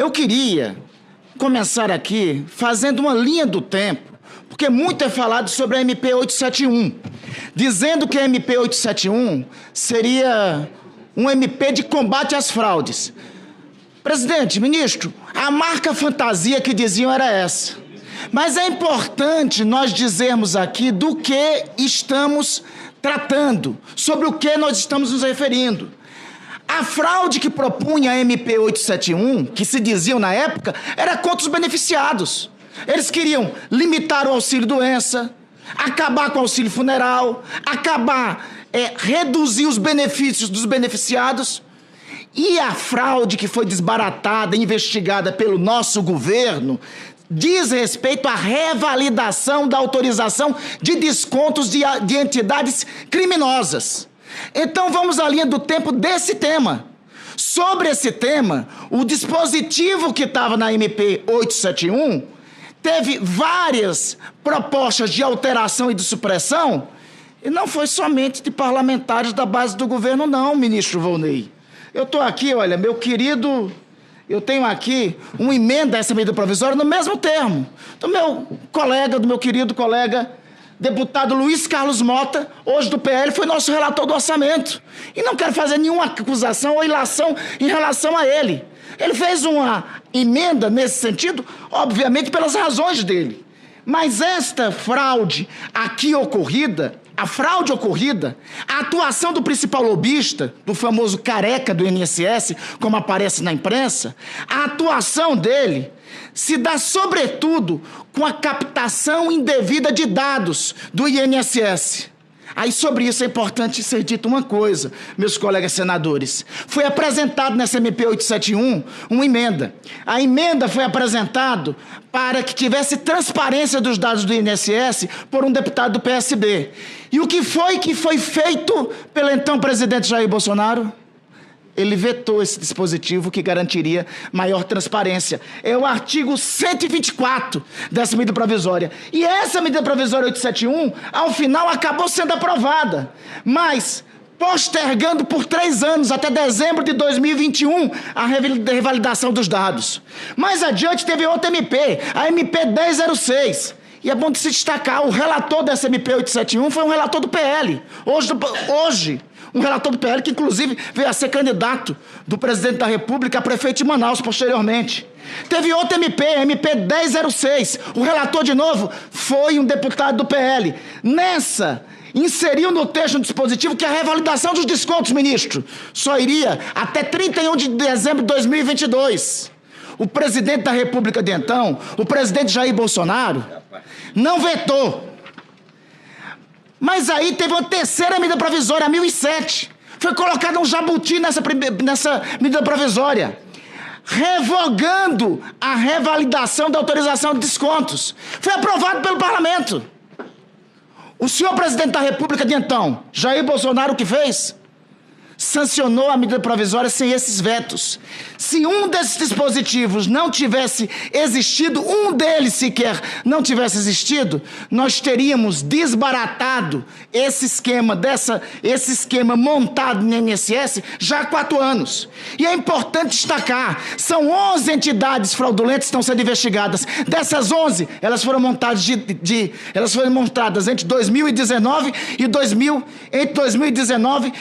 Eu queria começar aqui fazendo uma linha do tempo, porque muito é falado sobre a MP 871, dizendo que a MP 871 seria um MP de combate às fraudes. Presidente, ministro, a marca fantasia que diziam era essa. Mas é importante nós dizermos aqui do que estamos tratando, sobre o que nós estamos nos referindo. A fraude que propunha a MP 871, que se diziam na época, era contra os beneficiados. Eles queriam limitar o auxílio-doença, acabar com o auxílio funeral, reduzir os benefícios dos beneficiados. E a fraude que foi desbaratada, investigada pelo nosso governo, diz respeito à revalidação da autorização de descontos de entidades criminosas. Então vamos à linha do tempo desse tema. Sobre esse tema, o dispositivo que estava na MP 871 teve várias propostas de alteração e de supressão, e não foi somente de parlamentares da base do governo, não, ministro Volney. Eu estou aqui, olha, meu querido, eu tenho aqui uma emenda a essa medida provisória no mesmo termo, do meu querido colega, deputado Luiz Carlos Mota, hoje do PL, foi nosso relator do orçamento. E não quero fazer nenhuma acusação ou ilação em relação a ele. Ele fez uma emenda nesse sentido, obviamente pelas razões dele. Mas esta fraude aqui ocorrida, a fraude ocorrida, a atuação do principal lobista, do famoso careca do INSS, como aparece na imprensa, a atuação dele se dá sobretudo com a captação indevida de dados do INSS. Aí sobre isso é importante ser dito uma coisa, meus colegas senadores. Foi apresentado nessa MP 871 uma emenda. A emenda foi apresentada para que tivesse transparência dos dados do INSS por um deputado do PSB. E o que foi feito pelo então presidente Jair Bolsonaro? Ele vetou esse dispositivo que garantiria maior transparência. É o artigo 124 dessa medida provisória. E essa medida provisória 871, ao final, acabou sendo aprovada. Mas, postergando por 3 anos, até dezembro de 2021, a revalidação dos dados. Mais adiante, teve outra MP, a MP 1006. E é bom de se destacar, o relator dessa MP 871 foi um relator do PL. Hoje, um relator do PL que, inclusive, veio a ser candidato do presidente da República a prefeito de Manaus, posteriormente. Teve outra MP, a MP 1006. O relator, de novo, foi um deputado do PL. Nessa, inseriu no texto do dispositivo que a revalidação dos descontos, ministro, só iria até 31 de dezembro de 2022. O presidente da República de então, o presidente Jair Bolsonaro, não vetou. Mas aí teve uma terceira medida provisória, a 1007. Foi colocado um jabuti nessa medida provisória, revogando a revalidação da autorização de descontos. Foi aprovado pelo parlamento. O senhor presidente da República de então, Jair Bolsonaro, o que fez? Sancionou a medida provisória sem esses vetos. Se um desses dispositivos não tivesse existido, um deles sequer não tivesse existido, nós teríamos desbaratado esse esquema montado no INSS já há 4 anos. E é importante destacar, são 11 entidades fraudulentas que estão sendo investigadas. Dessas 11, elas foram montadas entre 2019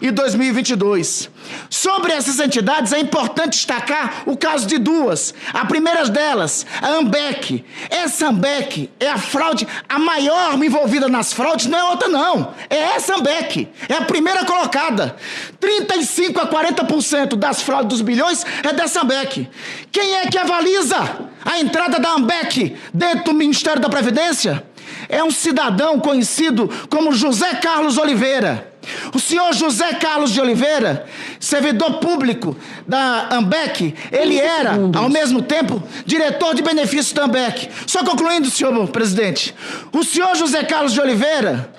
e 2022. Sobre essas entidades, é importante destacar o caso de 2. A primeira delas, a AMBEC. Essa AMBEC é a fraude, a maior envolvida nas fraudes, não é outra não. É essa AMBEC. É a primeira colocada. 35% a 40% das fraudes dos bilhões é dessa AMBEC. Quem é que avaliza a entrada da AMBEC dentro do Ministério da Previdência? É um cidadão conhecido como José Carlos Oliveira. O senhor José Carlos de Oliveira, servidor público da AMBEC, ele era, ao mesmo tempo, diretor de benefícios da AMBEC. Só concluindo, senhor presidente, o senhor José Carlos de Oliveira,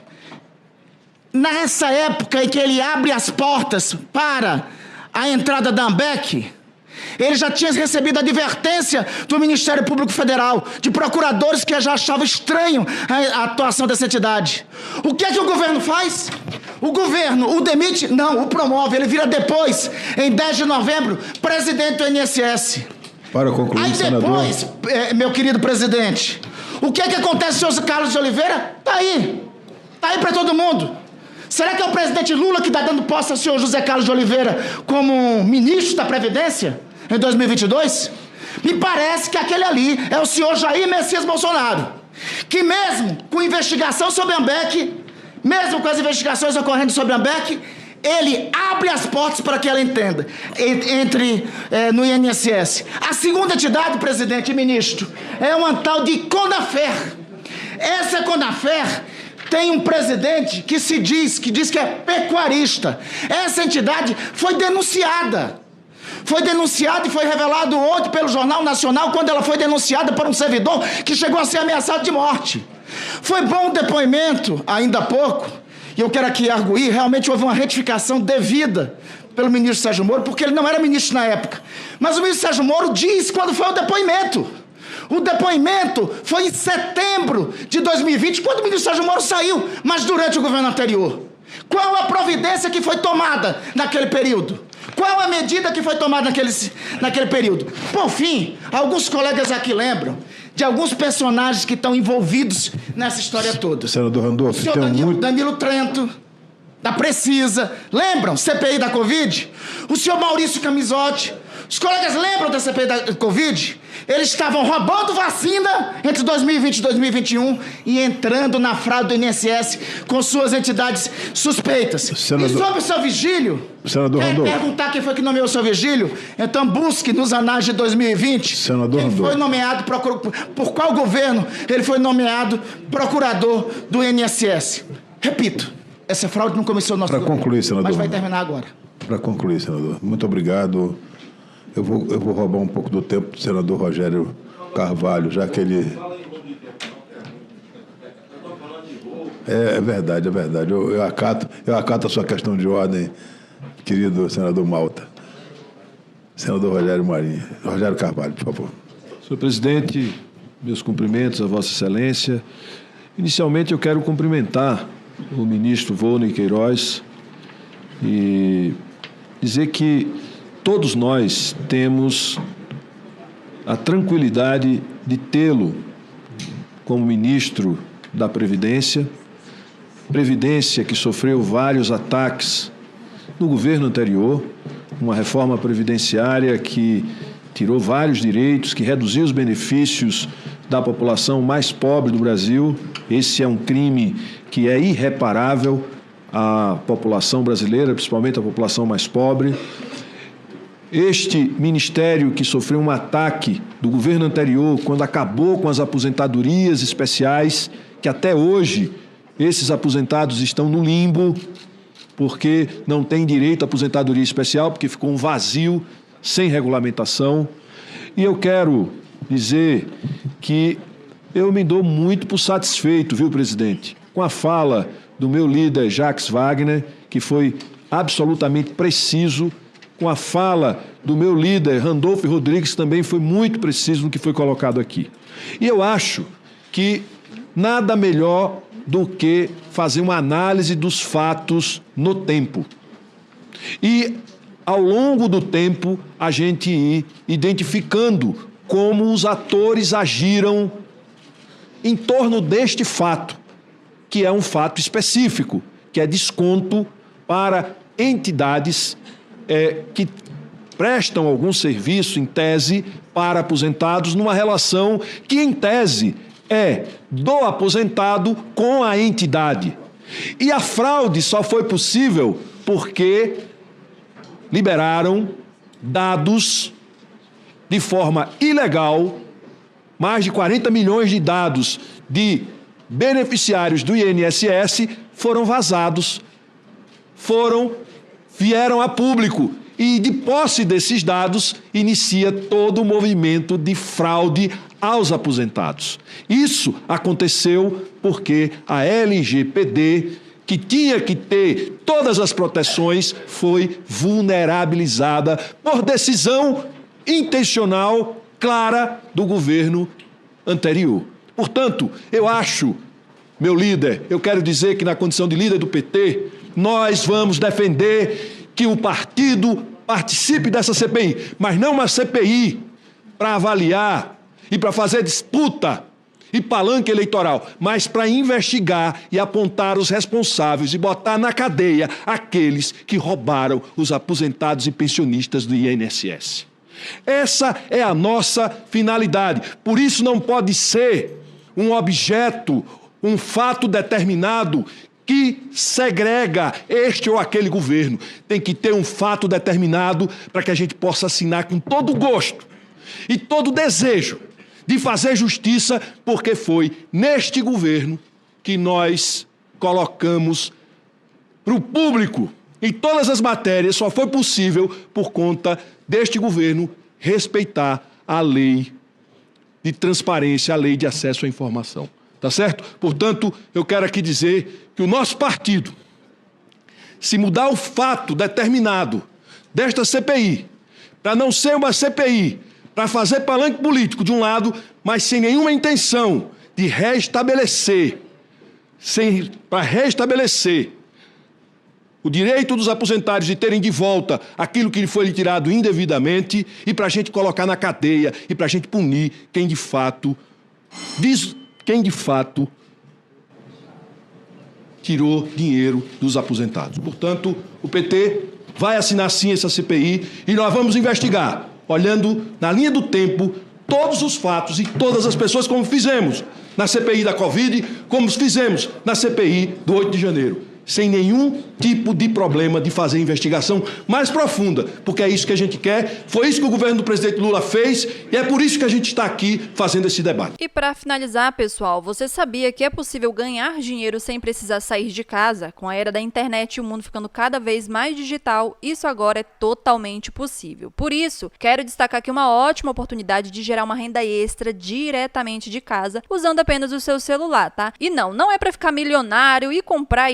nessa época em que ele abre as portas para a entrada da AMBEC, ele já tinha recebido advertência do Ministério Público Federal, de procuradores que já achavam estranho a atuação dessa entidade. O que é que o governo faz? O governo o demite? Não, o promove. Ele vira depois, em 10 de novembro, presidente do INSS. Para concluir, aí depois, senador... meu querido presidente, o que é que acontece, senhor Carlos de Oliveira? Tá aí para todo mundo. Será que é o presidente Lula que está dando posse ao senhor José Carlos de Oliveira como ministro da Previdência em 2022? Me parece que aquele ali é o senhor Jair Messias Bolsonaro, que mesmo com investigação sobre a Ambev, mesmo com as investigações ocorrendo sobre a Ambev, ele abre as portas para que ela entenda, entre no INSS. A segunda entidade, presidente e ministro, é uma tal de Conafer. Essa Conafer tem um presidente que diz que é pecuarista. Essa entidade foi denunciada. Foi denunciada e foi revelado ontem pelo Jornal Nacional, quando ela foi denunciada por um servidor que chegou a ser ameaçado de morte. Foi bom o depoimento, ainda há pouco, e eu quero aqui arguir, realmente houve uma retificação devida pelo ministro Sérgio Moro, porque ele não era ministro na época. Mas o ministro Sérgio Moro diz quando foi o depoimento. O depoimento foi em setembro de 2020, quando o ministro Sérgio Moro saiu, mas durante o governo anterior. Qual a providência que foi tomada naquele período? Qual a medida que foi tomada naquele período? Por fim, alguns colegas aqui lembram de alguns personagens que estão envolvidos nessa história toda. Senador Randolfo, o senhor Danilo Trento, da Precisa, lembram? CPI da Covid? O senhor Maurício Camisotti. Os colegas lembram da CPI da Covid? Eles estavam roubando vacina entre 2020 e 2021 e entrando na fraude do INSS com suas entidades suspeitas. Senador... E sobre o seu Vigílio, senador quer Randolfo, perguntar quem foi que nomeou o seu Vigílio? Então busque nos anais de 2020 senador quem Randolfo, foi nomeado, por qual governo ele foi nomeado procurador do INSS. Repito, essa fraude não começou no nosso governo. Para concluir, senador, mas vai terminar agora. Para concluir, senador, muito obrigado. Eu vou roubar um pouco do tempo do senador Rogério Carvalho, já que ele... É verdade. Eu acato a sua questão de ordem, querido senador Malta. Senador Rogério Carvalho, por favor. Senhor presidente, meus cumprimentos a Vossa Excelência. Inicialmente, eu quero cumprimentar o ministro Volney Queiroz e dizer que todos nós temos a tranquilidade de tê-lo como ministro da Previdência que sofreu vários ataques no governo anterior, uma reforma previdenciária que tirou vários direitos, que reduziu os benefícios da população mais pobre do Brasil. Esse é um crime que é irreparável à população brasileira, principalmente à população mais pobre. Este ministério que sofreu um ataque do governo anterior, quando acabou com as aposentadorias especiais, que até hoje esses aposentados estão no limbo, porque não têm direito à aposentadoria especial, porque ficou um vazio sem regulamentação. E eu quero dizer que eu me dou muito por satisfeito, viu, presidente, com a fala do meu líder Jacques Wagner, que foi absolutamente preciso, com a fala do meu líder Randolfo Rodrigues, que também foi muito preciso no que foi colocado aqui. E eu acho que nada melhor do que fazer uma análise dos fatos no tempo. E, ao longo do tempo, a gente ir identificando como os atores agiram em torno deste fato, que é um fato específico, que é desconto para entidades que prestam algum serviço, em tese, para aposentados, numa relação que, em tese, é do aposentado com a entidade. E a fraude só foi possível porque liberaram dados de forma ilegal, mais de 40 milhões de dados de beneficiários do INSS foram vazados, vieram a público, e de posse desses dados inicia todo o movimento de fraude aos aposentados. Isso aconteceu porque a LGPD, que tinha que ter todas as proteções, foi vulnerabilizada por decisão intencional, clara, do governo anterior. Portanto, eu acho, meu líder, eu quero dizer que na condição de líder do PT, nós vamos defender que o partido participe dessa CPI, mas não uma CPI para avaliar e para fazer disputa e palanque eleitoral, mas para investigar e apontar os responsáveis e botar na cadeia aqueles que roubaram os aposentados e pensionistas do INSS. Essa é a nossa finalidade. Por isso não pode ser um objeto, um fato determinado que segrega este ou aquele governo. Tem que ter um fato determinado para que a gente possa assinar com todo gosto e todo desejo de fazer justiça, porque foi neste governo que nós colocamos para o público em todas as matérias. Só foi possível por conta deste governo respeitar a lei de transparência, a lei de acesso à informação. Tá certo? Portanto, eu quero aqui dizer que o nosso partido, se mudar o fato determinado desta CPI, para não ser uma CPI, para fazer palanque político de um lado, mas sem nenhuma intenção de restabelecer, para restabelecer o direito dos aposentados de terem de volta aquilo que lhe foi tirado indevidamente e para a gente colocar na cadeia e para a gente punir quem de fato tirou dinheiro dos aposentados. Portanto, o PT vai assinar sim essa CPI e nós vamos investigar, olhando na linha do tempo, todos os fatos e todas as pessoas, como fizemos na CPI da Covid, como fizemos na CPI do 8 de janeiro. Sem nenhum tipo de problema de fazer investigação mais profunda, porque é isso que a gente quer, foi isso que o governo do presidente Lula fez e é por isso que a gente está aqui fazendo esse debate. E para finalizar, pessoal, você sabia que é possível ganhar dinheiro sem precisar sair de casa? Com a era da internet e o mundo ficando cada vez mais digital, isso agora é totalmente possível. Por isso, quero destacar aqui uma ótima oportunidade de gerar uma renda extra diretamente de casa, usando apenas o seu celular, tá? E não é para ficar milionário e comprar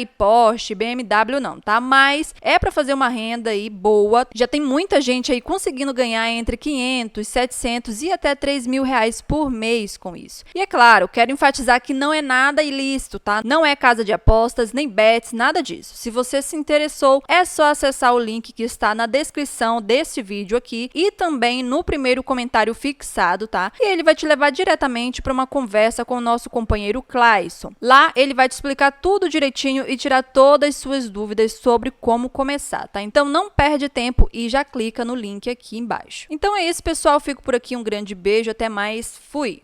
Porsche, BMW não, tá? Mas é para fazer uma renda aí boa. Já tem muita gente aí conseguindo ganhar entre 500, 700 e até 3 mil reais por mês com isso. E é claro, quero enfatizar que não é nada ilícito, tá? Não é casa de apostas, nem bets, nada disso. Se você se interessou, é só acessar o link que está na descrição desse vídeo aqui e também no primeiro comentário fixado, tá? E ele vai te levar diretamente para uma conversa com o nosso companheiro Clayson. Lá ele vai te explicar tudo direitinho e tirar todas suas dúvidas sobre como começar, tá? Então não perde tempo e já clica no link aqui embaixo. Então é isso, pessoal. Fico por aqui. Um grande beijo. Até mais. Fui!